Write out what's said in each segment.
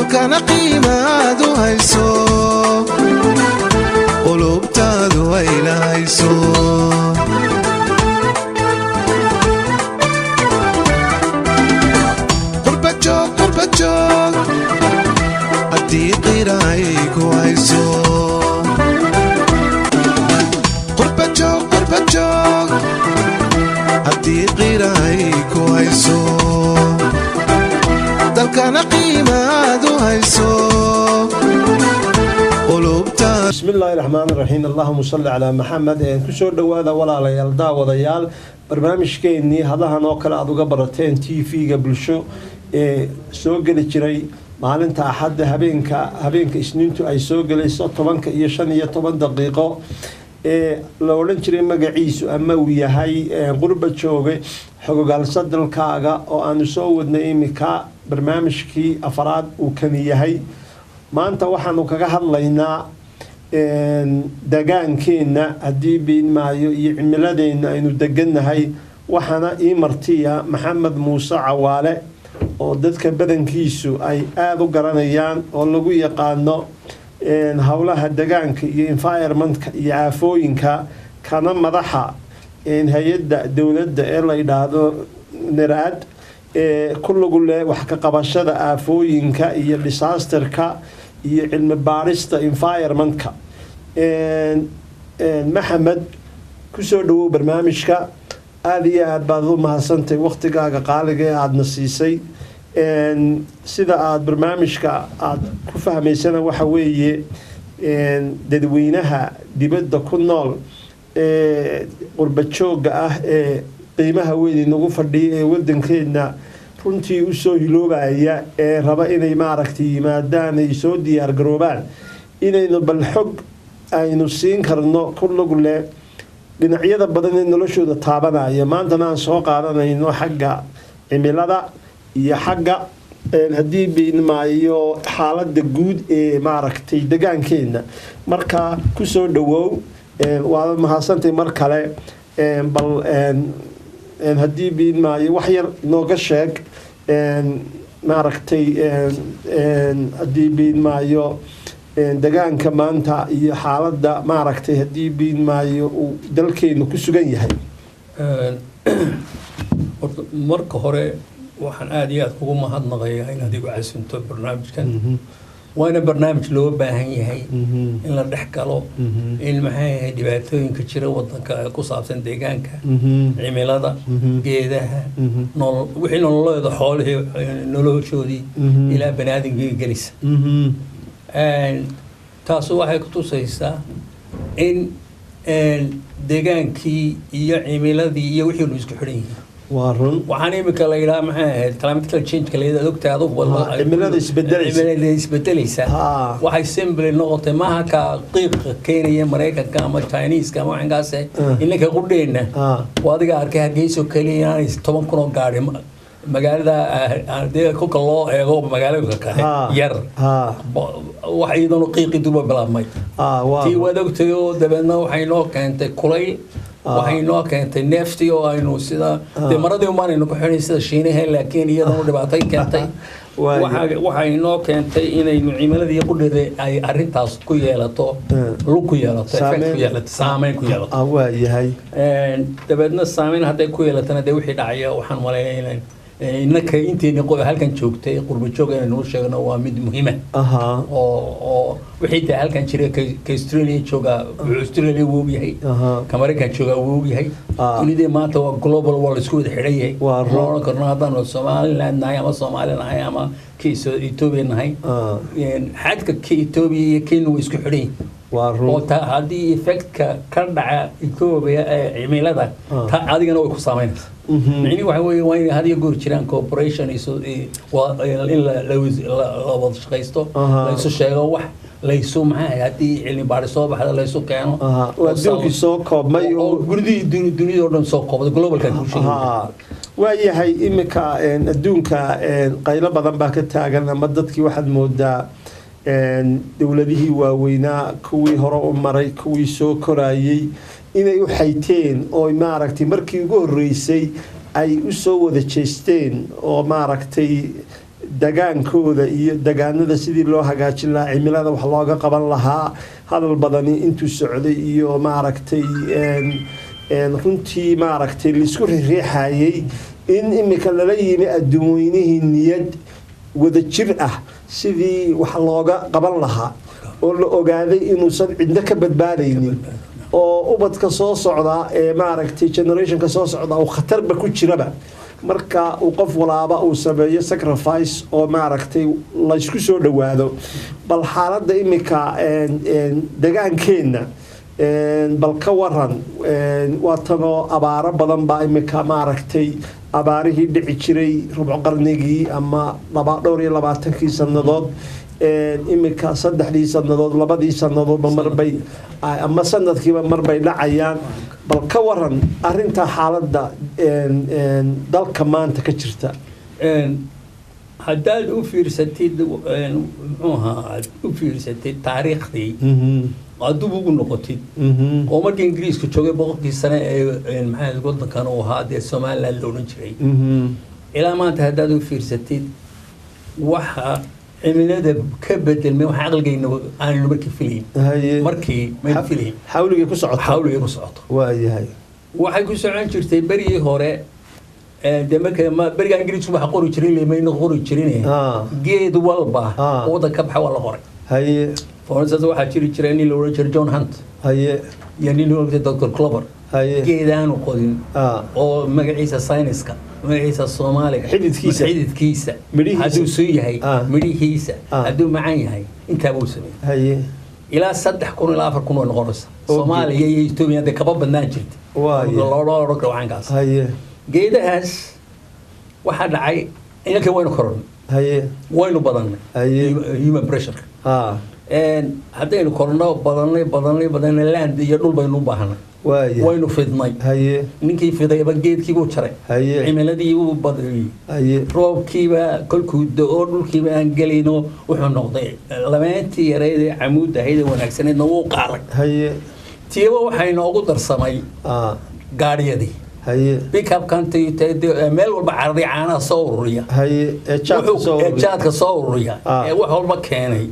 dalkana qiimaadu hayso qulubtaadu ay lahayso qurbajoog haddii qiraay ku hayso qurbajoog haddii qiraay ku hayso dalkana qiimaadu hayso qulubta bismillaahi raxmaani raxiim allahumma salli calaa maxamed kusoo dhowaada walaalayaal daawadayaal barnaamijkeennii hadahan oo kale aad uga barateen tv-ga bulsho ee soo geli jiray maalinta axadda habeenka isniintu ay soo gelayso 10 iyo 15 daqiiqo ee la odhan jiray magaciisu ama uu yahay qurba jooge xogogaalsa dalkaaga oo aanu soo wadnay imika barnaamijkii afraad uu kan yahay maanta waxaanu kaga hadlaynaa dagaankeenna haddii biinmaayo iyo cimiladeenna aynu degannahay waxaana ii martiya maxamed muuse cawaale oo dadka badankiisu ay aada u garanayaan oo lagu yaqaano howlaha degaanka iyo environmentka iyo aafooyinka kana madaxa hay-adda dowladda ee la yidhaahdo naraad ku lagu leh wax ka qabashada aafooyinka iyo disasterka iyo cilmi baarista environmentka maxamed kusoo dhawow barnaamijka aada iyo aad baad u mahadsantay waqtigaaga qaaliga ee aadana siisay sida aada barnaamijka aada ku fahmaysana waxa weeye dadweynaha dibadda ku nool ee qurbajooga ah ee qiimaha weyn inagu fadhiya ee wadankeedna runtii usoo hiloobaya ee raba inay maaragtay yimaadaan ay soo diyaar garoobaan inaynu bal xog aynu siin karno ku lug leh dhinacyada badan ee noloshooda taabanaya maantana aan soo qaadanayno xagga cimilada iyo xagga haddii biinmaayo xaaladda guud ee maaragtay degaankeenna markaa kusoo dhawow waad mahadsantay mar kale bal haddii biinmaayo wax yar nooga sheeg maaragtay haddii biinmaayo degaanka maanta iyo xaaladda maaragtay haddii biinmaayo uu dalkeenu ku sugan yahay marka hore waxaan aada iyo aada ugu mahadnaqayaa inaad igu casinto barnaamijkan waana barnaamij loo baahan yahay in la dhex galo in maxay ahayd dhibaatooyinka jira wadanka ku saabsan deegaanka cimilada geedaha wixii nololeeda xoolihii noloshoodii ilaa banaadamkii gelisa taasu waxay ku tusaysaa in deegaankii iyo cimiladii iyo wixii nu isku xidhan yihiin waxaan imika la yidhaha maxay ahayd climatical change la ogtahay adugu cimilada isbedelaysa waxay simple noqotay maaha ka qiiqa keenaya maraykanka ama Chinese ama waxankaas inaka qudheena waadiga arkay Hargeysa kaliya inay 10,000 oo gaari magaalada hadii kulka loo eego magaalada kale yar wax iyadoo qiiqi duba bilaabmay tii wadagtay oo dabeedna waxay noo keentay kulayl waxay noo keentay neefti oo aynu sida maradii umaanaynu ku xidhay sida shiinaha laakiin iyadoo dhibaatay keentay waxay noo keentay inaynu cimiladii qudheeda ay arintaas ku yeelato lug ku yeelato effect ku yeelato saameyn ku yeelato waa yahay dabeedna saameyn hadday ku yeelatana dee wixii dhacaya waxaan maleeyaa innaka inteeni halkan joogtay qurba joog inaynu sheegno waa mid muhiima oo wixii taa halkan jiray ka Australia jooga Australia wuu yahay ka Mareykan jooga wuu yahay dunida maanta waa global wall isku wada xidhay waa korna hadan Soomaaliland nahay ama Soomaaliland ama kiiso Ethiopia nahay xadka Ethiopia iyo Kenya isku xidhay oo haddii effectka ka dhaca Ethiopia ee cimilada ta adigana way ku saameynaysaa يعني وحوي وين هذه يقول كيران كوبريشن يسو إلا لو وضع شقيستو ليسو شيء واحد ليسو معاه هذه اللي بعد صوب هذا ليسو كانوا ودوك سوق ما يو قردي دنيا أردن سوق الجلوبال كان كل شيء وياهي إمكا الدونكا قيلة بدن باكتها قلنا مدتك واحد مدة دولته ووينا كوي هراء مري كوي سوكراي inay u xayteen oo maaragtay markii ugu horeysay ay u soo wada jeesteen oo maaragtay dagaankooda iyo degaanada sidii loo hagaajin lahaa cimilada wax looga qaban lahaa hadal badani intuu socday iyo maaragtay runtii maaragtay laisku riixayay in imika lala yimi adduunweynihii niyad wada jir ah sidii wax looga qaban lahaa oo la ogaaday inuusan cidna ka badbaadaynin oo ubadka soo socda ee maaragtay generationka soo socda uu khatarba ku jiraba marka uu qof walaaba uu sameeyo sacrifice oo maaragtay la isku soo dhawaado bal xaaladda imika dagaankeenna bal ka waran waa tanoo abaaro badan baa imika maaragtay abaarihii dhici jiray rubco qarnigii ama 22 sannadood imika 3 sannadood 2 sannadoodba marbay ama sanadkiiba marbay dhacayaan bal ka waran arinta xaaladda dalka maanta ka jirta haddaad u fiirsatid taariikhdii aad dib ugu noqotid oo markii ingiriiska joogay boqolkii sane ee maxaa wadankan uu ahaa dee Somaliland la odhan jiray ilaa maanta haddaad u fiirsatid waxa cimilada ka bedelmay waxa aqalgayna aan markii filayn markii ma filayn xawliga ku socoto waa yahay waxay ku socon jirtay berigii hore demarka ma beriga ingiriisku waxa qori jiray leemayna qori jirin geed walba wada ka baxa wala qoray haye Forensics waxa jiri jiray in loo oran John Hunt haye yani loo oran Dr. Clover haye geedaan qodin oo magaciisa sayniska magaciisa Soomaaliga xididkiisa haduu soo yahay midhihiisa haduu macaan yahay inta buu sameeyay haye ilaa 3,000 ilaa 4,000 noqonaysa Soomaaliya iyo Itoobiya de kaba badnaan jirtay loo rogaankaas haye geedahaas waxa dhacay inaka waynu koron haye waynu badanay haye human pressure haddaynu korno badanay land iyo dhul baynu u baahanay waynu fidnay haye ninkii fidayba geedkii buu jaray haye cimiladii uu badiyay haye roobkiiba kolkuu da'o dhulkiiba aan gelino wuxuu noqday labeentii yareed ee camuud ahayd wanaagsaneedna wuu qaaday haye tiiba waxay noogu darsamay gaariyadii haye pick up country meel walba caradi caana soo ururiya haye jaadka soo ururiya wax walba keenay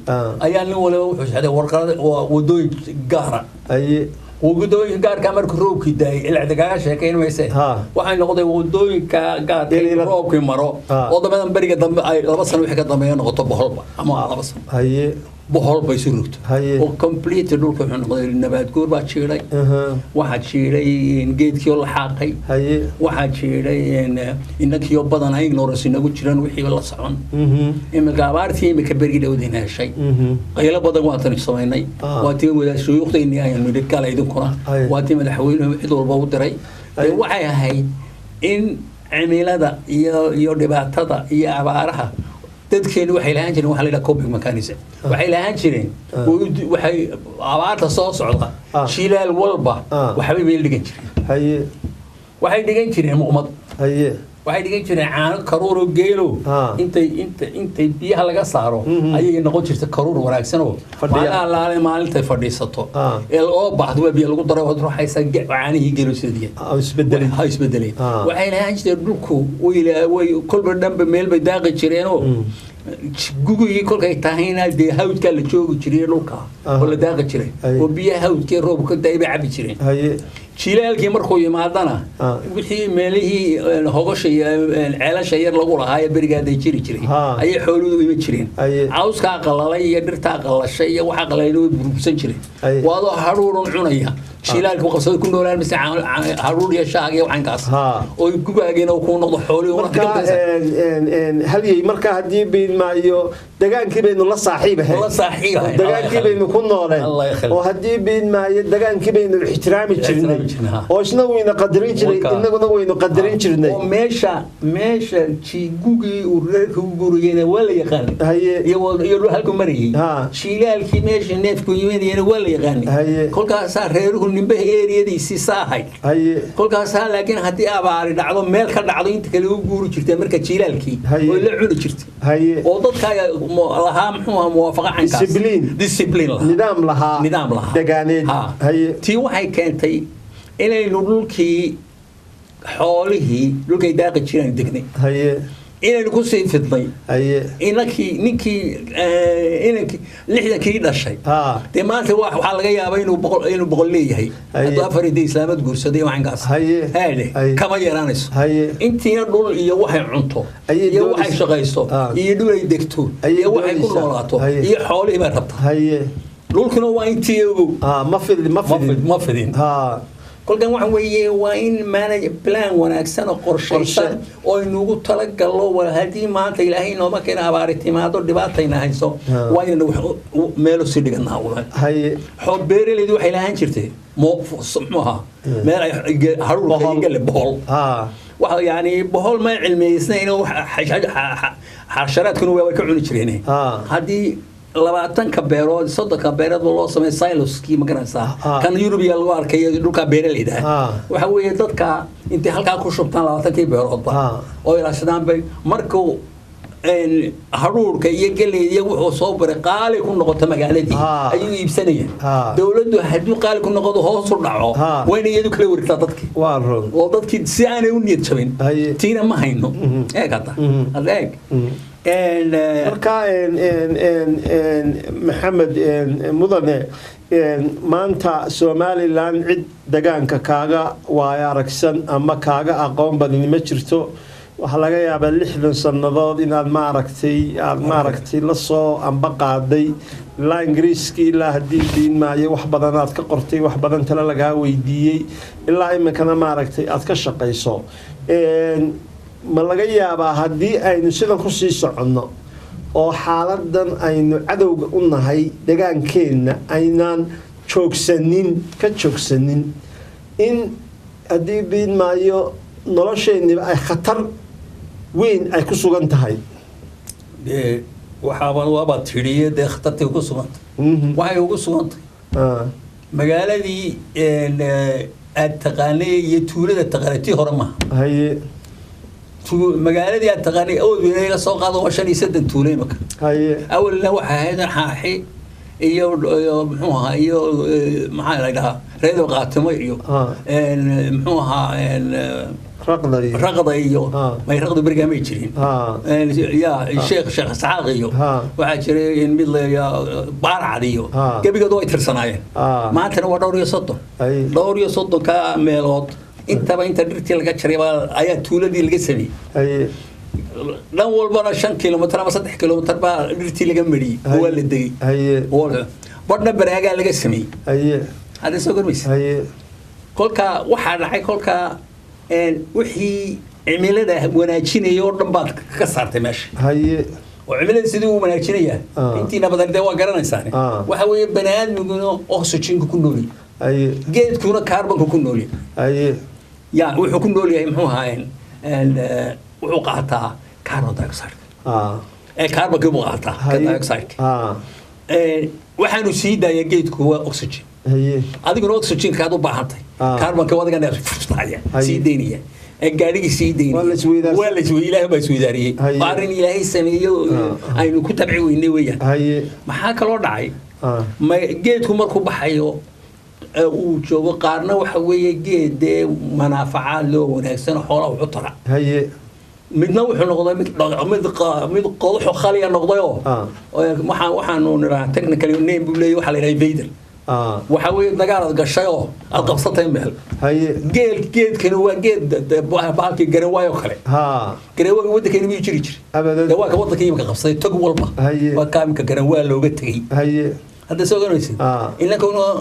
ayaa nin waliba wuxuu xaday warqad wadooyin gaara haye wadooyin gaarka markuu roobkii daay ilaa dagaal sheekeynaysa waxay noqday wadooyinka gaarka roobkii maro oo damadan bariga dambe ay 2 sano wixii ka dambeeya noqoto boholba ama 2 sano haye bohol bay soo rugto oo complete dhulka wuxuu noqday nabaad guur baa jiiray waxa jiiray geedkii la xaaqay waxa jiiray inakii badan ay ignorance inagu jiraan wixii la socon imika abaartii imika berigi dhawdina heshay qaylo badan waa tan sameynay waa tii wada shuyuuqdeennii aynu dhigala idinkuna waa tii madaxweynuhu cid walba u diray waxay ahayd in cimilada iyo dhibaatada iyo abaaraha dadkeenu waxay lahaan jireen waxa la yiraahdo coping mechanism waxay lahaan jireen waxay abaarta soo socda shilaal walba waxay meel dhigan jireen haye waxay dhigan jireen ummad haye waxay dhigan jireen caano karuur oo geelo intay biyaha laga saaro ayay noqon jirtay karuur wanaagsan oo fadhiya maalinta fadhiisato ee oo baxdo biyo lagu daro wad ruuxaysa caanihii geelo sidii isbedelay waxay lahaan jireen dhulku way kolba dhanba meel bay daaqi jireen oo gugii kolkay tahayna de hawdka la joogi jiray dhulka oo la daaqi jiray oo biyaha hawdka roobka daayba cabi jireen haye jilaalkii markuu yimaadana wixii meelihii hogasha ceelasha yar lagu lahaa ee berigaad ay jiri jiray ayay xooluhu ima jireen cawska qalalay iyo dhirta qalashay iyo waxa qalayno burbusan jiray waado haruurun cunaya jilaalku qabsad ku noolaan mise haruur iyo shaag iyo waxankaas oo gubaagina uu ku noqdo xooluhu haliyay marka hadii biin maayo dagaankii baynu la saaxiibahay dagaankii baynu ku nooleen oo hadii biin maayo dagaankii baynu ixtiraami jirnay oo isna wayna qadarin jiray inaguna waynu qadarin jirnay oo meesha jigugi uu reerku guriyeen wala yaqaan iyo halku mariyay shilaalkii meesha neefku yimaadeen wala yaqaan kolkaas reeruhu nimbe eeriyadiisi saahay kolkaas laakiin hadii abaari dhacdo meel ka dhacdo inta kale uu guuri jirtay marka jilaalkii oo la cuni jirtay oo dadka lahaa muxuu muwaafaqo cankaas discipline nidaam lahaa dagaaneed tii waxay keentay inaynu dhulkii xoolihii dhulkay daaqi jireen degnay inaynu ku sii fidnay haye ninkii lixdankii dhashay dee maanta waxaa laga yaabaa inuu boqol leeyahay hadduu afaridii islaamad guursaday wacankaas haadhe kama yaraanayso intiina dhul iyo waxay cunto iyo waxay shaqayso iyo dhul ay degto iyo waxay ku noolaato iyo xoolihii bay rabta dhulkuna waa intii ogow ma fidin kolkan waxa weeye waa in manage plan wanaagsan oo qorshaysan oo inugu talagallo wal hadii maanta ilaahay nooma keen abaari timaado dhibaatayna hayso waa in meel si dhiganaa walaal haye xoob beeraleedu waxay lahaan jirtay muxuha meel ay haruur gal bohol waxa yaani bohol ma cilmiyeysnayn oo xasharaadkuna way ka cuni jireen hadii 20 beerood 30 beerood loo sameeyay silos-kii magaranaysa kan Europe lagu arkay dhulka beeraleyda waxa weeye dadka intii halka ku shubtaan 20 beerood oo ilaashadaan bay markuu haruurka iyo galeeyay wuxuu soo baray qaali ku noqoto magaaladii ayuu iibsanayeen dawladdu haduu qaali ku noqdo hoos u dhaco wayna iyadu kala wartaa dadkii waa roon oo dadkii si aanay u niyad jabin tiina ma hayno eegata adeeg marka maxamed mudane maanta Somaliland cid deegaanka kaaga waay aragsan ama kaaga aqoon badan ma jirto waxa laga yaabaa 60 sanadood inaad ma aragtay la soo amba qaaday la Ingiriiska ilaa hadii diin maayo wax badan aad ka qortay wax badan tala laga weydiiyay ilaa imkana ma aragtay aad ka shaqeyso ma laga yaabaa hadii aynu sidan ku sii socono oo xaaladan aynu cadowga u nahay deegaankeena aynaan joogsanin in hadii diin maayo nolosheena ay khatar weyn ay ku sugan tahay waxa tiriyada khatartii ku sugantay waxay ugu sugantay magaaladii aad taqaanay iyo tuulada taqaanay hore ma haye magaaladii aad taqaanay oo weeyay soo qaado 5 tuulay maka haye awalna waxa ahayd xaaxi iyo muxuu ahaa iyo maxaa la yiraahdaa reedo qaatimo iyo muxuu ahaa رقض ايو ما يرقدوا برقامي جيرين يا الشيخ اسحاق ايو waxa jiray in mid la baarcadiyo gabiga doo tirsanayeen maanta waa dhowr iyo soddon ka meelood inta dhirtii laga jaray ayaa tuuladii laga sameeyay dhan walbana 5 kilomitir ama 3 kilomitir baa dhirtii laga mariyay waa la degay badna baraaga laga sameeyay hada soo gormaysa kolka waxa dhacay kolka wixii cimilada wanaajinaya oo dhan baad ka saartay meesha haye oo cimilada sidii uu wanaajinaya intii nabadda waa garanaysaan waxa weeye banaadmiguna oxygen ku nool haye geedkuna carbon ku nool haye ya wuxuu ku nool yahay muxuu ahaayeen wuxuu qaataa carbon dioxide carbon ku qaataa carbon dioxide waxaanu sii daaya geedku waa oxygen haye adiguna oxygen ka u baahantay carbon ka wadaga neef fustaya sii deeniya gaadhigi sii deeniya wala ilaahay baa isweydaariyay baarin ilaahay sameeyo aynu ku tabci weynay weeyaan haye maxaa kala dhacay ma geedku markuu baxayo uu joogo qaarna waxa weeye geed manaafacaad loo wanaagsan xoolaha u tara haye midna wuxuu noqday mid qodox khaliya noqday oo waxaanu niraa technical name buu leeyahay waxa la yiraahdaa vader waxa weeye dagaalad gashay oo aad qabsatay meel haye geedkana waa geed baalki garawaayo kale garawaaga wadankeena miyuu jiri jiray waa ka wadanka imka qabsaday tog walba waa kaamka garawaa looga tagay haye hadda soo garanaysid ilaa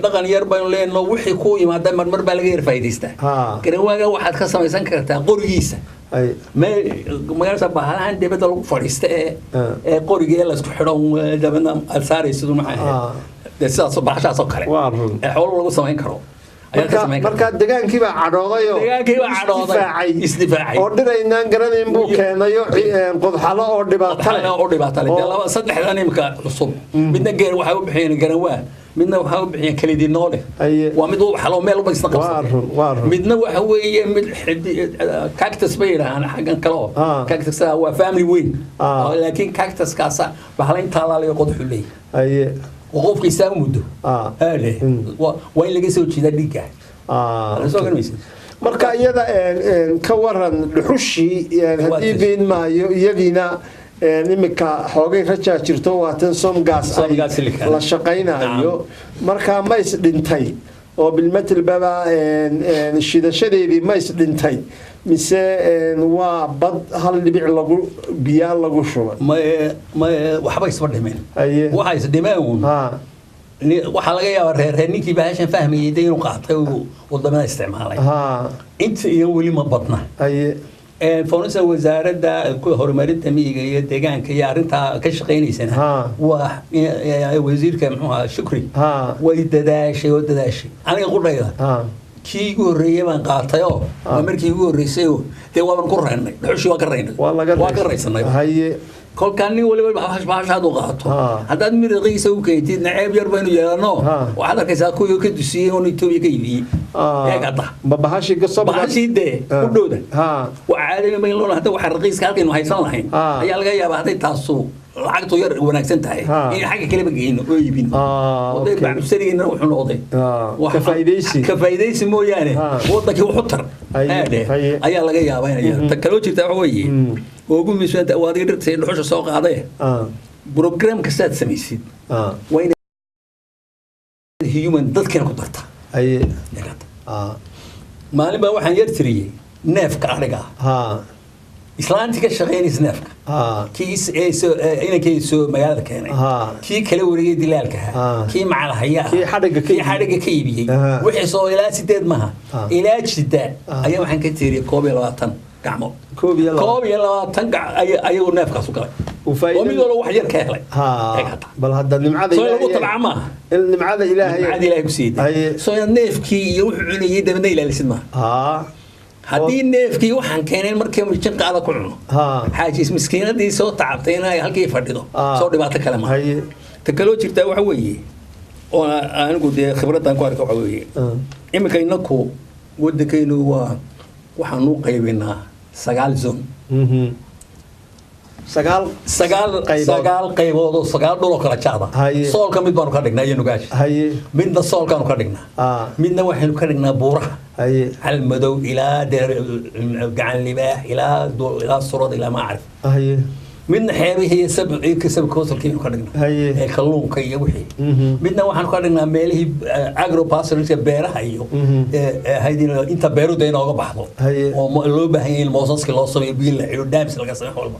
dhaqan yar baan leenno wixii ku yimaada marmar baa laga yar faa'iideystaa garawaaga waxaad ka samaysan kartaa qorigiisa magaalada baahalahan dibadda lagu fadhiista ee qoriga la isku xidho dabana alsaaraysidu maxay sidaas baxashaas oo kale ee xoolo lagu samayn karo marka deegaankii baa cadhooday isdifaacay oo dhiraynaan garanayn buu keenayo qodxalo oo dhibaato leh laba saddexdan imka cusub midna geer waxa u bixiyeen garawaa midna waxa u bixiyeen kalidii noole waa mid uu xalo meel u baysna qabsan midna waxa weeye mid cactus bay yiraahdaan xagan kale cactus waa family weyn laakiin cactus kaasa bahalayn taalaaliyo qodxu leeyahay وقفك يساوي مدة. waa in laga soo jeedaa dhiigga soo garanaysid marka iyada ka waran dhuxushii haddii been maayo iyadiina imika xoogay rajaa jirto waatan somgaas la shaqaynayo marka ma is dhintay oo bilmatil baba shidashadeedii ma is dhintay mise waa bad hal dhibic lagu biyaa lagu shubay ma waxba isba dhimeen waxa is dhimeen waxa laga yaabaa reer ninkii baashan fahmayay inuu qaatay wadamada isticmaalay inta iyo weli ma badna فونسا وزارة هرمرت ميجا دجان كي أرنتها كشقيني سنة وزير كمحوها شكري ويدداشي أنا أقول رأيه كي يقول ريه من قاطعه ومركي يقول ريسيو توا من قرنة حشوا قرنة والله قرنة هاي كل كاني ولا باش هذا قاطع هذا من رئيس وكيتي نعيب يربينه يلانو وهذا كذا كوي كدسيه ونيتوي كيفي يا قطع ببهاشي قصة بهاشي ده كله وعادي ما يلون هذا واحد رئيس كالكين وهيصل الحين هي الجاية بعد تاسو lacagtu yar wanaagsan tahay in xagga kale bageyno oo iibin waday baa sariina wuxuu noqday ka faa'iideysi mooyaane waddanka wuxuu tar ayaa laga yaabaa inay ta kale jirta wax weeye oo ugu miisaan waad dhirtay dhuxusha soo qaaday program ka saad samaysid waa in human dadka ku darta maalin baa waxaan yar tiriyay neefka ariga إسلامتي كشغين سنافك كيس إنا كيسو مجال كيني كي كلا وريد دلالك كي مع الحياة كي حرقة كيبي وحصو إلى سداد مها إلى سداد أيام حن كتير كوبي الوطن كعمو كوبي الوطن أيو نافك سكر ومن يقولوا واحد يركله بل هذا النمعذ النمعذ إلهي بسيد صويا نافكي يروح على يده من إلى السما haddii neefkii waxaan keeneen markii mujin qaada ku cuno xaajiis miskiinadii soo tacabtayna ay halkii fadhido soo dhibaato kale ma ta kaloo jirta waxa weeye oo anigu de khibradan ku arko waxa weeye imika inaku wadakaynu waxaan u qaybinaa 9 zone sagaal qaybood oo sagaal dhul oo kala jaada soolka mid baanu ka dhignaa iyo nugaash midna soolkaanu ka dhignaa midna waxaynu ka dhignaa buuraha hal madow ilaa gacan libaax ilaa surad ilaa ma arif midna xeebihii sabab koosalkiinu ka dhignaa kalluunka iyo wixii midna waxaanu ka dhignaa meelihii agropastoralka beeraha iyo haydin inta beeruda inooga baxdo oo loo baahan yahay in moosaski loo sameeyo biyo la xidho daams laga sameeyo walba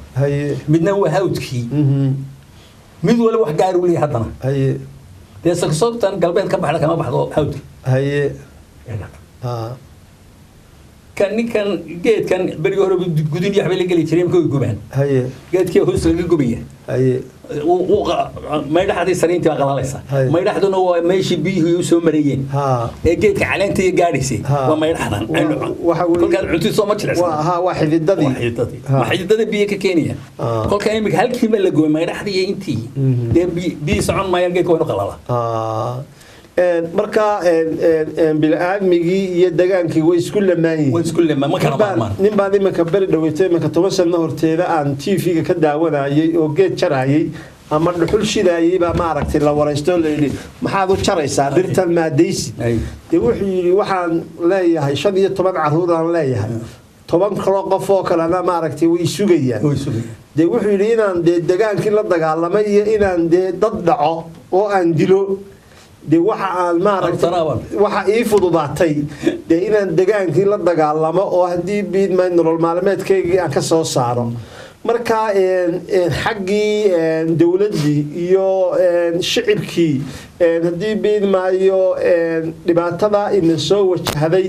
midna waa hawdkii mid wala wax gaar u leeyahay haddana dee saksogtan galbeed ka baxda kama baxdo hawdki kan geedkan bariga hore gudun iyo waxba la geli jireen markay gubaan geedkii hoos laga gubaya maydhaxdii sariintii baa qalalaysa maydhaxduna waa meeshii biyuhu u soo marayeen ee geedka caleenta iyo gaadhaysay waa maydhaxdan kolkaad cunti soo ma jilicsan waa xididadii xididada biyo ka keenaya kolka imika halkiiba la gubay maydhaxdii iyo intii dee biyo socon maayaan geedka waa inu qalala marka bil'aadmigii iyo dagaankii way isku lamaayeen nin baan imanka beri dhaweetay imanka 10 sano horteeda aan TV-ga ka daawanayay oo geed jarayay ama dhuxul shidaayay baa ma aragtay la waraysto leeyay maxaad u jaraysaa dhirtan maadaysi dee wuxuu yiri waxaan leeyahay 15 caruur aan leeyahay 10 kala qof oo kale ma aragtay way sugayaan dee wuxuu yiri inaan dagaankii la dagaalamay iyo inaan dad dhaco oo aan dilo de waxa aan ma aragtay waxa ii fududaatay de inaan dagaankii la dagaalamo oo hadii biid ma nolol maalmeedkayga aan ka soo saaro marka xaqii dawladii iyo shicibkii hadii biid maayo dhibaatada in soo wajahday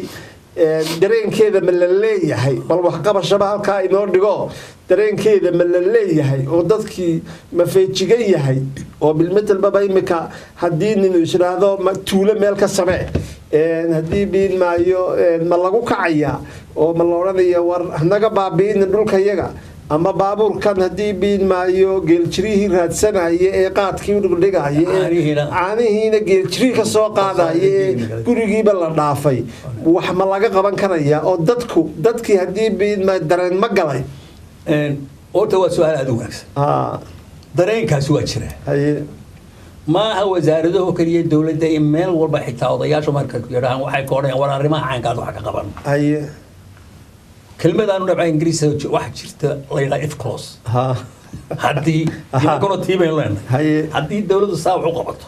dareenkeeda ma la leeyahay bal wax qabashaba halka inoo dhigo dareenkeeda ma la leeyahay oo dadkii ma feejigan yahay oo bilmetal baba imika hadii nin israado ma tuulo meel ka samee hadii biid maayo ma lagu kacaya oo ma la oranayo war naga baabiin dhulka yaga ama baabuurkan hadii biid maayo geeljirihii raadsanaya ee qaadkii u dhigaya caanihiina geeljiri ka soo qaadaya gurigiiba la dhaafay wax ma laga qaban karaya oo dadkii hadii biid ma dareen ma galay horta waa su'aal aad u wanaagsan dareenkaasi waa jira ما هو وزارته كلية الدولة دائما مال والبحث وضياش ومركز يراهم وحي كورين ولا رماح عن قاعد وحكي قبل أي كلمة أنا نبع إنجليزي واحد شرت ليلة إف كلوس ها حدي يكونوا تيمين لنا هي حدي الدولة الصعب عقبته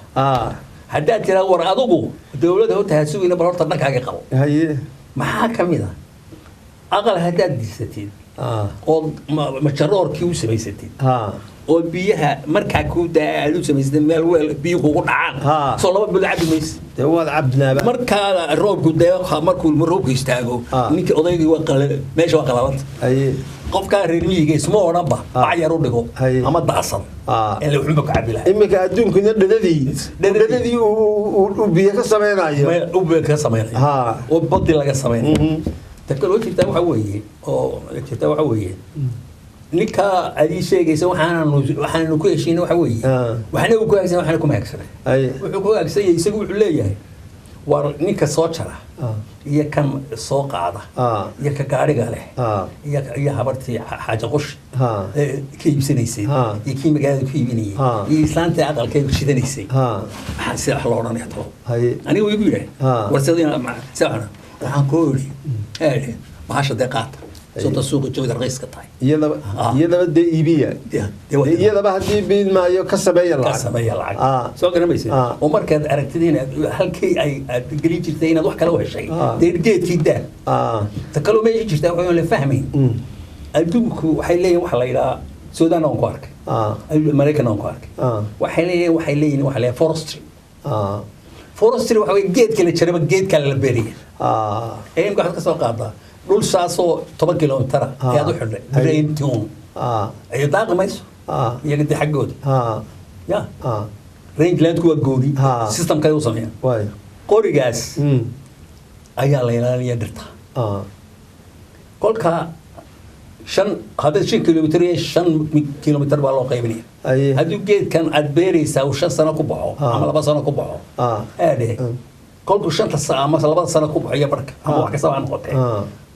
حدي ترى ورا أضوبه الدولة هو تهسوي نبرر تنك حاجة قبل هي ما حكم إذا أقل هداد دي ستين أو مشروع كيوس بيستين oo biyaha marka ku daalo sameysay meel weel biyo ku dhacaan soo laba bil cabdimays wad cabdnaaba marka roobku deeqo markuu roobku istaago ninka odaygii waa qalad meesha waa qalad ay qofka reer miyiga isma oranba bacayar u dhigo ama daasan ee la xumba ku cabilaa imika adduunku dhadadii uu biyo ka sameeyo oo badi laga sameeyo teknolojiyada waxa weeye oo jirta waxa weeye ninka adii sheegaysa waxaanu ku heshiinay waxa weeye waxna uu ku hagsan waxna kuma hagsanay wuxuu ku hagsan yahay isagu wuxuu leeyahay war ninka soo jara iyo kan soo qaada iyo ka gaariga leh iyo habartii xaaja qosh ka iibsanaysay iyo kii magaalada ku iibinayay iyo islaanta aqalkeeda shidanaysay waxa si wax loo odhanaya to aniga wuu igu yidhahay war sidina waxaan ku yidhi bahasha deeqaata صوت السوق الجودة رخيص قطعي يلا بدي إيبيا يلا بهدي بين ما يو كسبية العقد سوق أنا بيصير ومركز أركتدين هل كي أي قريب جتين أضحك له هالشيء دير جيت كده تكلم ما يجي جتين ولا فاهمين الدوك وحيلين وحليلا سودان أنكوارك أمريكا أنكوارك وحيلين فورستري فورستري وحوي جيت كله شرب جيت كله البرية إيه مقعد كسوق قاطع دول ساسو 10 كيلومتر يا دو خدي رينتون اي داق مايس يا قد حقود يا رينج لاند كو غودي سيستم كايو سميان واي قوريغاس ايا ليلانيا درتا كلكا شن هذا 2 كيلومتر 5 كيلومتر با لو قيبنيه هادو جيد كان ادبيريسا و 5 سنه كبخو اما 2 سنه كبخو ادي كلكو 5 سنه اما 2 سنه كبخو يا بركه اما wax ka soo noqotay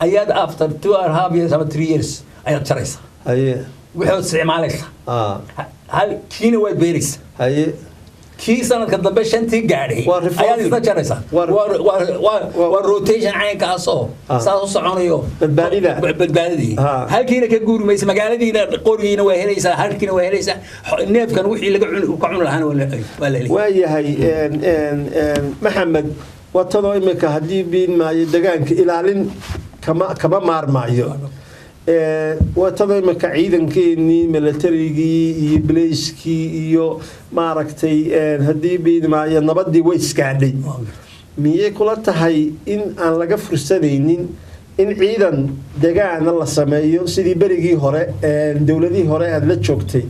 ayaad after 2.5 years ama 3 years ayaad jaraysa wuxuu isticmaalaysa hal kiina way beeraysa kii sanadka dambe shantii gaadhay ayaad isla jaraysa waa rotation caynkaas oo saas u soconayo badbaadadii halkiina ka guurmaysa magaaladiina qorigiina waa helaysaa halkiina waa helaysaa neefkan wixii laga cun lahaana waa la helay waayahay maxamed watadoo imika haddii biin maayo degaanka ilaalin kama maarmaayo watadoo imika ciidankeenii militarigii iyo bilayskii iyo maaragtay haddii biin maayo nabadii way iskaadhay miyay kula tahay in aan laga fursanaynin in ciidan degaana la sameeyo sidii berigii hore dowladihii hore aad la joogtay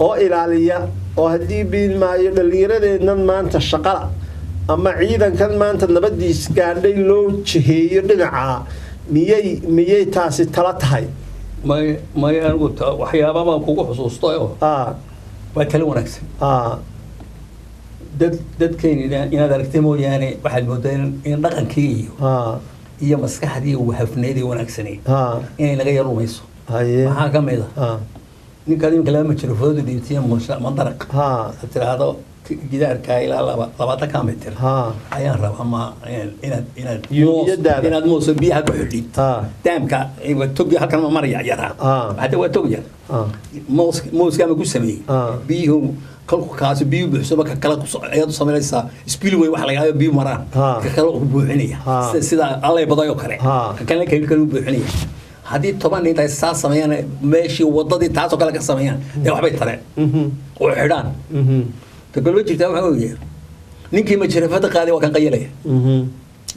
oo ilaaliya oo haddii biin maayo dhallinyaradeennan maanta shaqala ama ciidankan maanta nabadiis gaadhay loo jiheeyo dhinaca miyay taasi tala tahay may anigu waxyaabaha kugu xusuustay oo waa kala wanaagsan dadkeenina inaad aragtay mooyaane waxaad moodaa in dhaqankii iyo maskaxdii uu hafneedii wanaagsanay inay naga yar rumayso maxaa ka mid ah ninkaad iminka laba majrafoodu dhiibtiya mandaraq tiraahdo gidaarka ilaa 20 mitir ayaan rabaa ma inaad moos biyaha ku xidhid daamka togi halkan ma maraya yaraa hadda waa tog yar mooska ma ku sameeyay biyuhu kalku kaas biyu buuxsama ka kala ayaad sameeyaysaa spillway wax laga biyo maraan ka kala u buuxinaya sida allay baday oo kale ka kala u buuxinaya haddii 10 inta saas sameeyaan meeshii wadadii taas oo kale ka sameeyaan ee waxbay tareen oo xidhaan تكلمت جدا وعوية نيجي مجرفات قاعدة وكان قيلة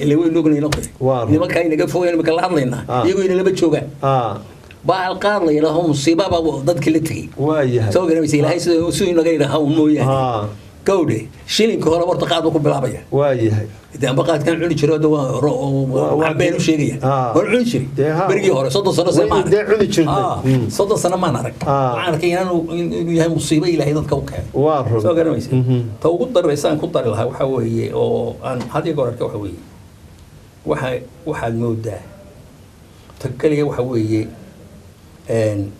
اللي هو نقول ينقل اللي ما كان ينقفوا يعني مكان لنا يقول اللي بتشوفه بقى القارة لهم مصيبة ضد كل تري سوى كنا بيصير هاي سوي نقيل هم مويا كودي شيلين كهرباء برتقاد وكم بالعبية إذا بقى كان عندي شرود وعبين وشيرية والعندي شري برجي هورا صد سنة ما صد سنة ما نرك أنا كيان إنه هي مصيبة إلى هذا الكوكب سو كانوا يصير تو قدر بيسان قدر لها وحوي أو أن هذا يقول لك وحوي واحد مودة تكلي وحوي إن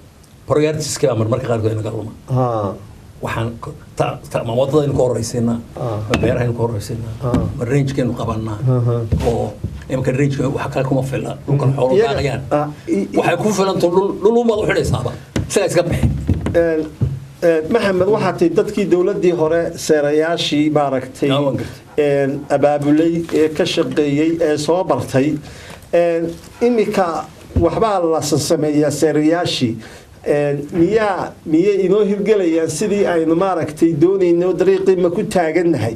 بريارتس كلام المركز غير قالوا waxaan ma wadadaynu ka horraysiinaa ma beerahaynu ka horraysiinaa ma rangekeenu qabanaa oo imika range waxa kale kuma fila dhulkan xoolo daaqayaan waxay ku filanta dhul umaad u xidhaysaaba isagaa iska bixi maxamed waxaa tahay dadkii dowladdii hore seerayaashii maaragtay abaabulay ee ka shaqeeyey ee soo bartay imika waxbaa la sameeyaa seerayaashii miyay inoo hirgelayaan sidii aynu maaragtay doonayno dariiqii ma ku taagannahay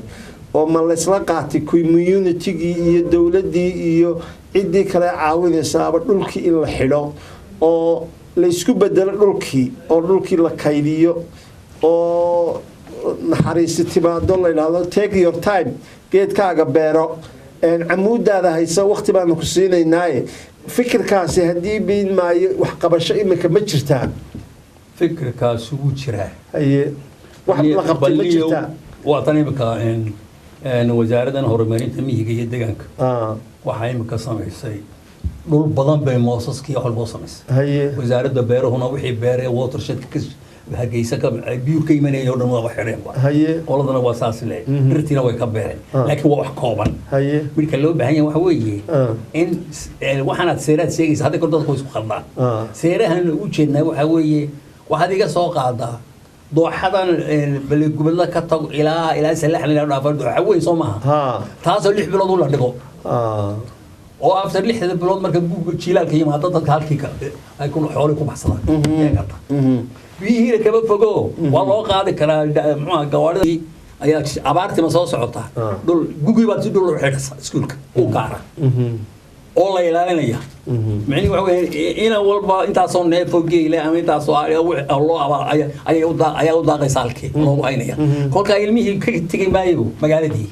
oo ma laysla qaatay communitygii iyo dowladdii iyo ciddii kale caawinaysaaba dhulkii in la xidho oo laysku bedelo dhulkii oo dhulkii la kaydiyo oo naxariisi timaado la yidhaahdo take your time geedkaaga beero camuudaada haysa waqti baanu ku siinaynaaye fikirkaasi haddii biin maayo waxqabasho imika ma jirtaa fikirkaasi wuu jiraa haye wax la qabtay ma jirtaa waa tan imika wasaaradan horumarinta miyiga iyo deegaanka waxaa imika samaysay dhul badan bay moosaskii wax walba u samaysay haye wasaaradda beeruhuna wixii beeree watershedka hargeysa biyo ka imanaya oo dhan waa xireen haye qoladana waa saas leeyahay dhirtiina way ka beereen laakiin waa wax kooban haye marka loo baahan yahay waxa weeye in waxaanaad seeraad sheegaysa hadda dadku isku khaldaan seerahan u jeednaa waxa weeye waxaad iga soo qaadaa dooxadan baligubadla ka tago ilaa salax ilaa dhaafar dooxa weyn soo maaha taasoo 6 bilood u la dhigo oo after 6 bilood marka jiilaalka yimaado dadka halkii ay ku xoolo ku baxsadaan biyihii kaba fogo waa loo qaadi karaa muxuu gawaarida ayaa abaartii ma soo socota dhul gugi baad si dhul u xidhaysaa iskuulka u gaara oo la ilaalinaya macni waxa weeye ina walba intaasoo neefo geyle ama intaasoo loo ayaa u daaqaysa halkii loogu haynaya kolkaa ilmihii ka tegay maayo magaaladii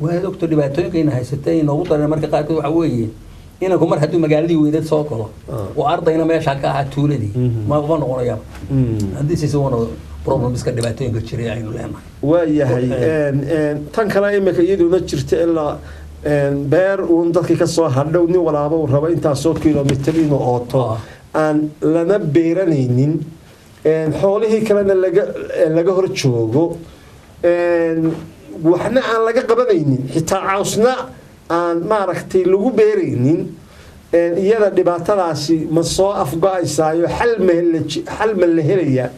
waa doctor dhibaatooyinkayna haysatay inoogu daran marka qaarkood waxa weeye inanku mar hadduu magaaladii weydad soo galo oo ardayna meesha ka ahaa tuuladii ma noqonayaa haddii si wana problemska dhibaatooyinka jiray aynu leenahay waa yahay tan kale imika iyaduna jirta ilaa beer uun dadkii ka soo hadhow nin walaaba uu rabo intaasoo kilomitir inuu ooto aan lana beeranaynin xoolihii kalena laga hor joogo waxna aan laga qabanaynin xitaa cawsna aan maaragtay lagu beeraynin iyada dhibaatadaasi ma soo afgo-aysaayo xal ma la helayaa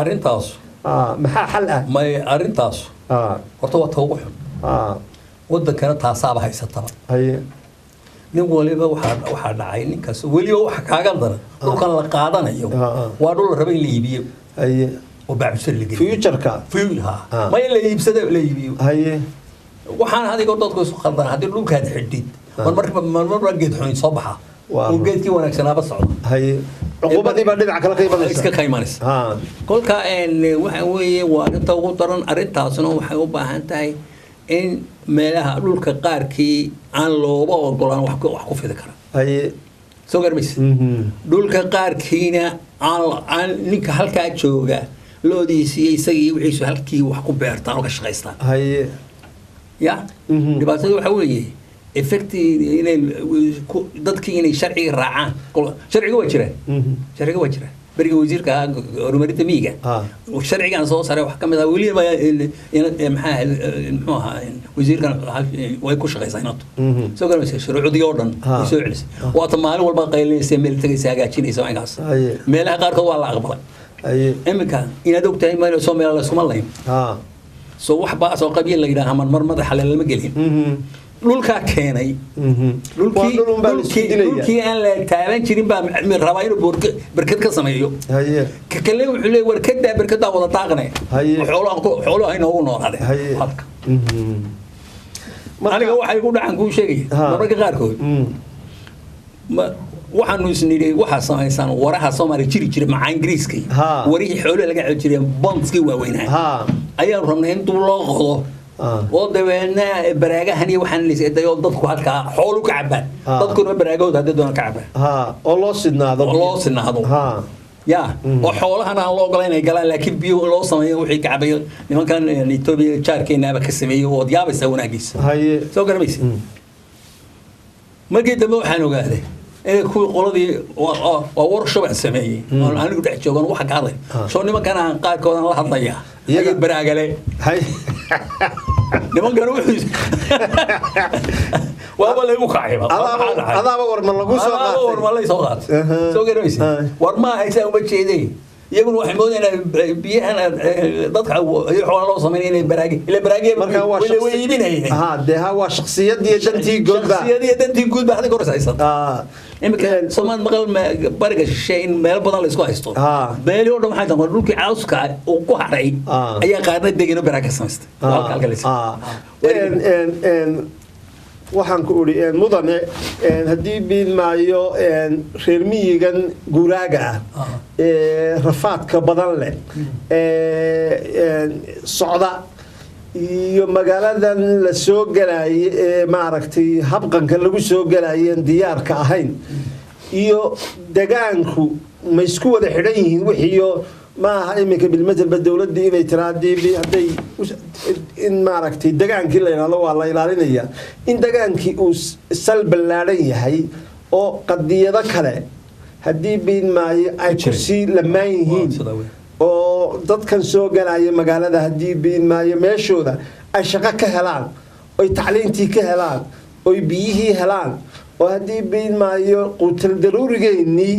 arrintaas maxaa xal ah may arrintaas horta waa tawgu xun wadankana taasaaba haysataba haye nin waliba waxaa dhacay ninkaas weliba waxa kaaga daran dhulkan la qaadanayo waa dhul la raba in la iibiyo haye oo bacbusar la geliyo future-ka ma in la iibsado la iibiyo haye waxaan adigoo dadku isku khaldan haddii dhulkaad xidhid marmar geed xun soo baxa oo geedkii wanaagsanaaba socdo haye cuqubadii baa dhinaca kale ka imanaysa iska ka imanaysa kolka waxa weeye waa inta ugu daran arrintaasna waxay u baahan tahay in meelaha dhulka qaarkii aan looba ogolaan wax ku fidi kara haye soo garmaysa dhulka qaarkiina aan ninka halkaa jooga loodiisii isagii wixiisu halkii wax ku beertaan oo ka shaqaystaan haye ya dhibaatada waxa weeye effecti inay dadkii inay sharciga raacaan sharciga waa jiraan beriga wasiirka horumarinta miyiga sharcigan soo saaray wax ka mid ah weliba muxuu ahaa wasiirkan way ku shaqaysaa inato soo garmaysa shuruucdii oo dhan way soo celisay waata maalin walba qaylinaysa meel tagaysa hagaajinaysa waxaas meelaha qaarkood waa la aqbalay iminka inaad ogtahay meel soo meel la iskuma layn soo wax baa soo qabiil la yidhaaha mar madaxa lama gelin dhulkaa keenay dhulkii aan la taaban jirin baa rabaa inuu berkad ka sameeyo kale wuxuu leeyahay warkadaa berkadaa wada daaqne xoolo ay noogu noolaade halka aniga waxay ku dhacan kuu sheegaya mararka qaarkood waxaanu isnidhi waxaa samaysaan waraha Soomaaliya jiri jiray macaa Ingiriiska warihii xoolo laga celi jiray bondskii waaweynaa ayaan rabnay in dib loo qodo oo dabeena baraagahan iyo waxaan la isdayo dadku halka xoolo ka cabaan dadkuna baraagooda hadda doona ka cabaan oo loo sidnaado ya oo xoolahan aan loo ogolayn ay galaan laakiin biyo loo sameeyo wixii ka cabayo nimankan Ethiopia jaarkeena ka sameeyo oo yaabaysa wanaagiisa soo garmaysi markii dambe waxaan ogaaday ee ku qoladii waa workshop aan sameeyay oo anigu dhex joogan waxa ka hadlay soo nimankan aan qaarkoodan la hadlaya iyaga baraagale hay nimankan wuxuu waa la igu kacayba adaaba war ma lagu soo qaatay war ma la soo qaatay soo gaaraysi war ma haysa uma jeeday iyaguna waxay moodayaan biyaha dadka xoolo loo sameeyay inay baraagi marka waa shakhsiyad waa shakhsiyadii dantii guud baa hadda korsaysan imika Soomaal maqal bariga shishay in meel badan la isku haysto beeli oo dhan waxay tahay dhulkii cawska oo ku haray ayaa qaarna degino baraag ka samaystay waxaan ku uri mudane haddii biin maayo reer miyigan guuraaga ah rafaadka badan leh socda iyo magaaladan la soo galaaye maaragtay habqanka lagu soo galaayeen diyaarka ahayn iyo degaanku ma isku wada xidhan yihiin wixiyo maaha iminka bilmatalba dowladda inay tiraadii hadday in maaragtay degaankii la yidhaahdo waa la ilaalinaya in degaankii uu sal ballaaran yahay oo qadiyado kale haddii biin maayo ay kusii lamaan yihiin oo dadkan soo galaya magaalada haddii biin maayo meeshooda ay shaqo ka helaan oy tacliintii ka helaan oy biyihii helaan oo haddii biin maayo quutal daruurigeennii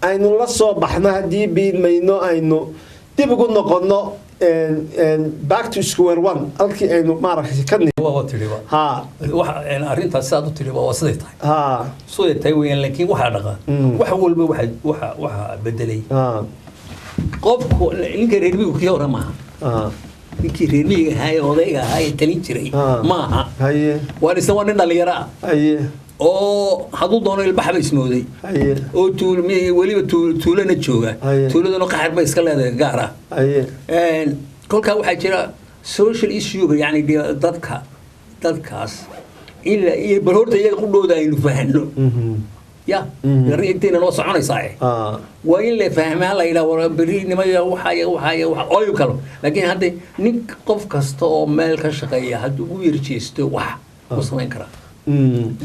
aynu la soo baxno haddii biin mayno aynu dib ugu noqonno back to square one halkii aynu maaragtay ka arrintaas saad u tiri waa siday tahay siday tahay weeyaan laakiin waxaa dhaqan wax walba waxa bedelay qofku ninka reer miyiga kii hore maaha ninkii reer miyiga ahaa odayga ahaa talin jiray maaha waa nin dhalinyaro ah oo hadduu doono ilbaxba ismooday oo weliba tuulana jooga tuuladuna qaxar bay iska leedahay gaar ah kolkaa waxaa jira social issue yani dadkaas ila iyo bal horta iyaga qudhooda aynu fahanno ya intayna noo soconaysaa waa in la fahmaa la yidhaha berinimada waxaayo kalo laakiin hadda nin qof kasta oo meel ka shaqeeya hadduu u yarjeesto wax u samayn karaa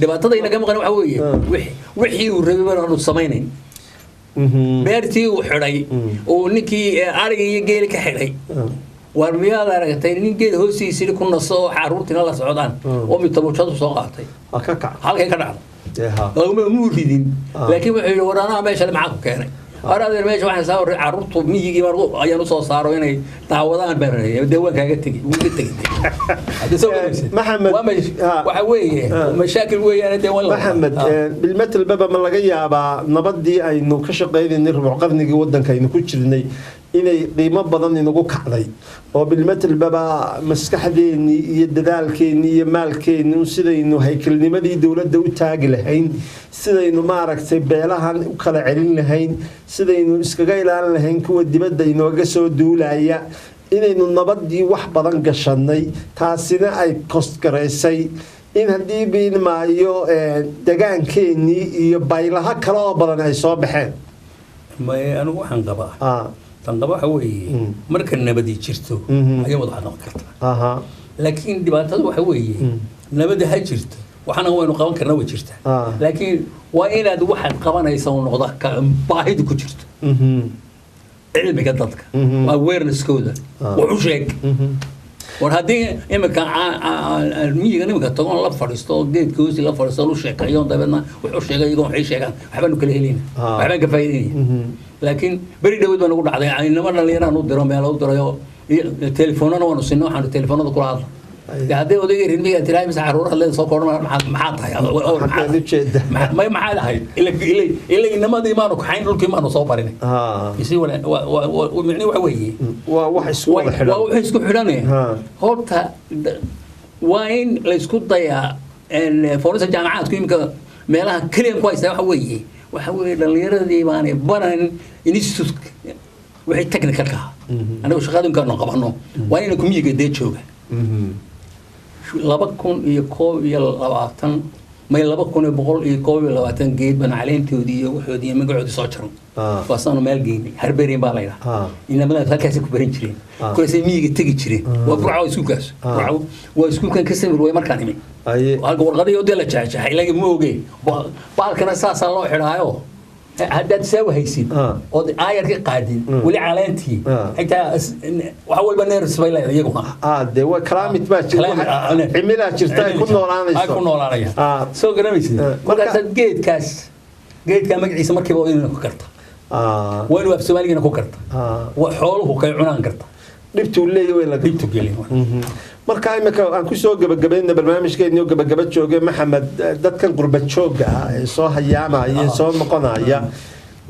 dhibaatada inaga maqan waxa weeye wixii uu rabay baanu samaynayn beertii uu xidhay oo ninkii ariga iyo geeli ka xidhay war miyaad aragtay nin geed hoostiisii ku naso oo caruurtina la socdaan oo mitabuujadu soo qaatay halkay ka dhacdo mu ridin laakiin wuxuu yidhi waraanaha meesha maxaa ku keenay aradeer meesha waxaan soo waray caruurtu miyigii ayaan u soo saaro inay daawadaan beeranay deewaankaaga tagi uga tagi maxamed waxa weeye mashaakil weeyaan maxamed bilmatal baba ma laga yaabaa nabadii aynu ka shaqaynaynay rubuc qarnigii waddanka aynu ku jirnay inay qiimo badan inagu kacday oo bilmatal baba maskaxdeennii iyo dadaalkeennii iyo maalkeennii sidaynu haykalnimadii dowladda u taagi lahayn sidaynu maaragtay beelahan u kala celin lahayn sidaynu iskaga ilaalin lahayn kuwa dibadda inooga soo duulaya inaynu nabadii wax badan gashanay taasina ay kostgaraysay in haddii biin maayo degaankeennii iyo baylaha kale oo badan ay soo baxeen anigu waxaan qabaa tanqaba waxa weeye marka nabadi jirto ayaa wada noqon kartaa laakiin dhibaatada waxa weeye nabada ha jirto waxana waynu qaban karnaa way jirtaa laakiin waa inaad waxaad qabanaysa oo noqda baahida ku jirto cilmiga dadka awareness-kooda wuxu sheeg war haddii imika miyiga nimanka tagoon la fadhiisto oo geedka hoosi la fadhiisto lu sheekayo dabeedna wuxuu sheegay iyagoo waxay sheegaan waxbaanu kala helayna waxbaan ka faa'iidaynaya laakiin beri dhaweyd baa nagu dhacday inama dhallinyaraan u diro meelo u dirayo telefoonana waanu sinno waxaanu telefoonada kula hadla hadday odayga rirmiga tiraay mise caruuraha leen soo koodhan maxaa tahay maxaa ahayd ila inamadii maanu kaxayn dhulkii maanu soo barinay micni waxa weeye waa wax isku xidhane horta waa in laysku dayaa foorisa jaamacaadku iminka meelaha keliyan ku haystaa waxa weeye dhallinyaradii baanay baran institute wixii technicalka anagu shaqaadinkaanu qabano waa inayna kumiyiga dee jooga 2021 ما يلبق كونه بقول يقوي لو أتنجيد بن علين تودي وحودي مقعد يصجرون فصانو مال جيني هربرين بالله إنما لا تكاسي كبرين شرين كل شيء ميجي تيجي شرين وبرعوا يسوقس برعوا ويسوق كان كسر روي مركان يمين وأقول غادي يودي له شاشة هيلاقي موجي بالكن أساس الله حرايو هذا تسوي هيسين آير قاعدين ولي علانتي حتى وحول بنيرس بيلا يجوا ده هو كلام يتباش عملها شرطة كل نورانية كل نورانية سو قرميس مركز جيت كاس جيت كان مقعيس مركب وين كرت وين وقف سوالي أنا كرت وحوله كي عنان كرت دبتوا لي ولا دبتوا قليل marka imika aan ku soo gabagabeynaa barnaamijkeena gabagabad jooge Maxamed dadkan qurbad jooga ee soo hayaamaya soo noqonaya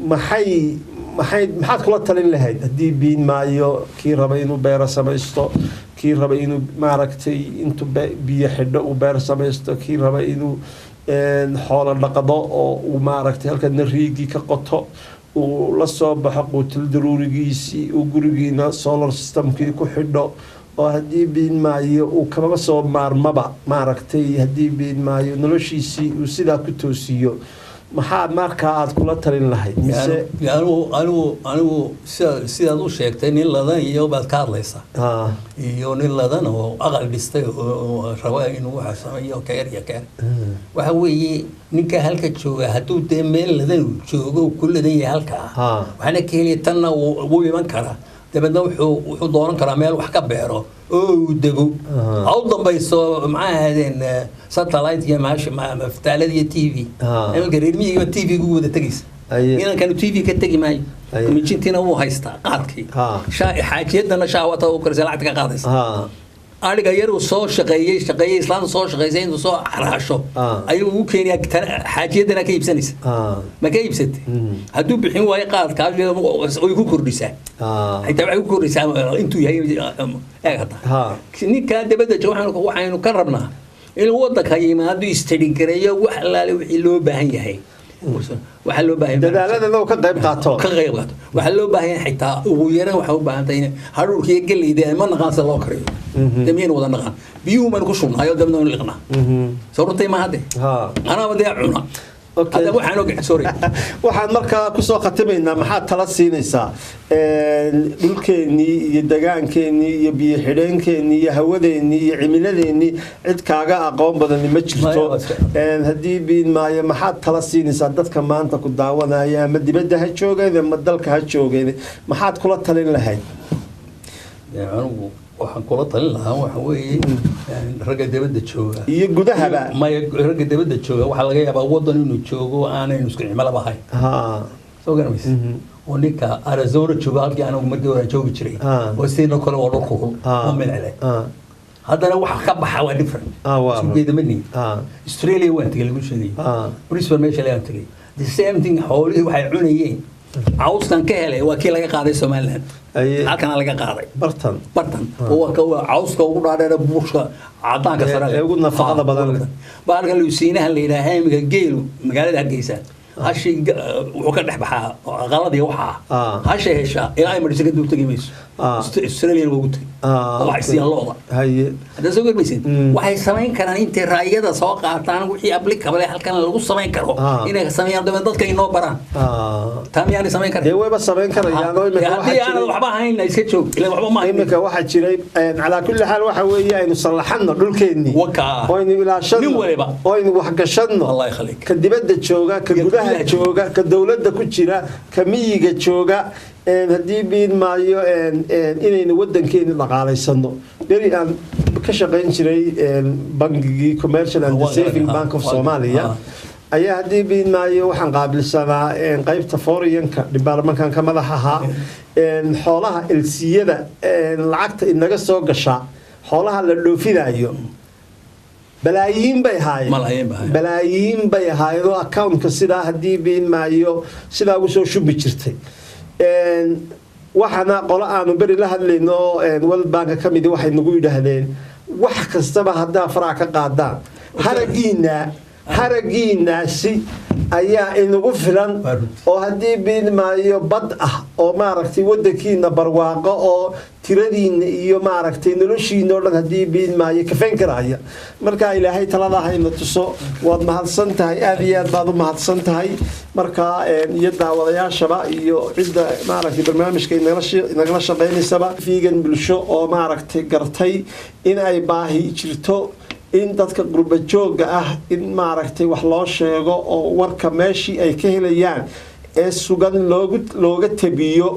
maxaad kula talin lahayd hadii biin maayo kii raba inuu beer samaysto kii raba inuu maaragtay intuu biyo xidho uu beer samaysto kii raba inuu xoolo dhaqdo oo uu maaragtay halkan riigi ka qoto uu la soo baxo qutul daruurigiisi uu gurigiina solar systemkii ku xidho oo hadii biin maayo uu kaba soo maarmaba maaragtay hadii biin maayo noloshiisii uu sida ku toosiyo maxaa marka aad kula talin lahayd mise anigu sida uu sheegtay nin ladan iyo baad ka hadlaysaa iyo nin ladan oo aqal dhistay oo raba inuu waxa sameeyo kayr waxa weeye ninka halka jooga haduu de meel ladan joogo kulladan yahay halka waxana keenay tan uu iman kara dabadna wuxuu dooran karaa meel wax ka beero oo dego aw dambayso maahaadeen satellite iyo maftaalad iyo TV ama gareermiga TV gu wada tagis inaan kan TV ka tagi maayo kumijintina uu haysta qaadkii xaajiyadana shaawata oo karsay lacag ka qaadaysa ariga yar uu soo shaqeeyay islaan soo shaqeeyay inuu soo xaraasho ayuu u keenay xaajiyadana ka iibsanaysa ma ka iibsatay haduu bixin waayo qaadkaas oo ku kordhisaa xitaa waxay ku kordhisaa intuu yahay eegata ninka dabada waxaanu ka rabnaa in wadanka yimaado istedin gareeyo wax alaale wixii loo baahan yahay waxa loo baahan dadaalada loo ka qayb qaato waxa loo baahan yahay xitaa ugu yaraan waxa u baahan tahay haruurkii galeyda ma naqaan loo kariyo damiyeen wada naqaan biyuu man ku shubnaayo dabna oo liqna sababtay ma hade ana wada cuna هذا waxaan og sorry waxaan marka ku soo khatimaynaa maxaa tala siinaysaa dhulkeeni iyo dagaankeeni iyo biyo xidheenkeeni iyo hawadeeni iyo cimiladeeni cid kaaga aqoon badan ma jirto hadii biin maayo maxaa tala siinaysaa dadka maanta ku daawanaya ama dibadda ha joogeen ama dalka ha joogeen maxaad kula talin lahayd waxaan kula talin lahaa waxa weeye ragga dibadda jooga iyo gudahaba ma ragga dibadda jooga waxa laga yaabaa wadan inuu joogo aanay isku cimilada ahayn soo garanays oo ninka Arizona jooga halkii anagu markii hore joogi jiray oo sidoo kale waa dhulku oo milcile haddana waxa ka baxa waa different suuqeeda mani Australia waa tagay lagu sheegay Brisbane meesha la tagay the same thing xoolihii waxay cunayeen عاوزكان كهله وكيل لقى قاضي سومالان halkan laga qaaday bartan oo ka cawska ugu dhaadheer buushka cadaanka sare ee ugu nafaqada badan baarka luusiinaha la yiraahdo imiga geelu magaalada Hargeysa hashi wuxuu ka dhaxbaxaa qaladii waxa hashi hesha ilaa ay marsiga duu tagimayso Australia ugu tagay waxay si looda haye hada soo garbaysid waxay sameyn karaan intay raayada soo qaataan wixii applicable halkan lagu sameyn karo inay sameeyaan dadka inoo baraan taamiyaan sameyn karaan wayba sameyn karayaan oo imika waxba hayn iska joog ilaa waxba ma imika waxa jiray ala kulli xaal waxa weeye aynu salaxano dhulkeeni oo aynu ilaashano oo aynu wax gashano Allah yakhlik ka dibadda jooga ka gudaha jooga ka dawladda ku jira ka miyiga jooga hadii biin maayo inaynu wadankeena dhaqaaleysano bari aan ka shaqeyn jiray bangigi commercial and saving bank of Somalia ayaa hadii biin maayo waxaan qaabilsanaa qaybta foreign-ka department-kan ka madaxaha xoolaha elsiyada lacagta inaga soo gasha xoolaha la dhoofinayo balaayiin bay haayeen account-ka sida hadii biin maayo sida ugu soo shubi jirtay waxana qolo aanu bari la hadlayno World Bank kamid waxay nagu yiraahdeen wax kastaba hadaa farac ka qaadaan haragiina si ayaa inagu filan oo haddii biidmaayo bad ah oo maaragtay waddankiina barwaaqo oo tiradiina iyo maaragtay noloshiina oo dhan haddii biidmaayo kafayn karaya marka ilaahay talada hayna tuso waad mahadsan tahay aad iyo aad baad u mahadsan tahay marka iyo daawadayaashaba iyo cidda maaragtay barnaamijka inagala shaqaynaysaba fiigan bulsho oo maaragtay gartay in ay baahi jirto in dadka qurba jooga ah in maaragtay wax loo sheego oo warka meeshii ay ka helayaan ee sugan looga tabiyo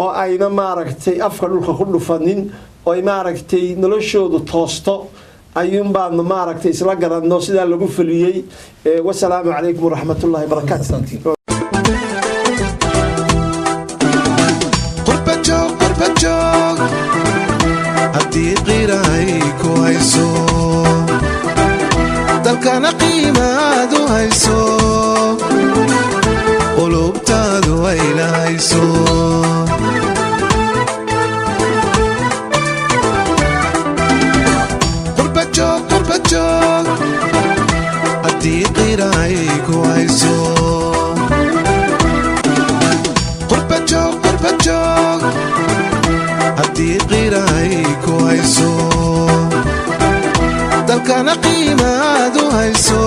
oo ayna maaragtay afka dhulka ku dhufanin oo maaragtay noloshoodu toosto ayuun baanu maaragtay isla garanno sidaa lagu fuliyey wasalaamu calaykum waraxmatullaahi wabarakaatu haddii qiirahay ku hayso dalkana qiimaadu hayso qulubtaadu ay lahayso qurbajoog haddii qiirahay ku hayso qurbajoog haddii qiirahay ku hayso dalkana qiimaadu hayso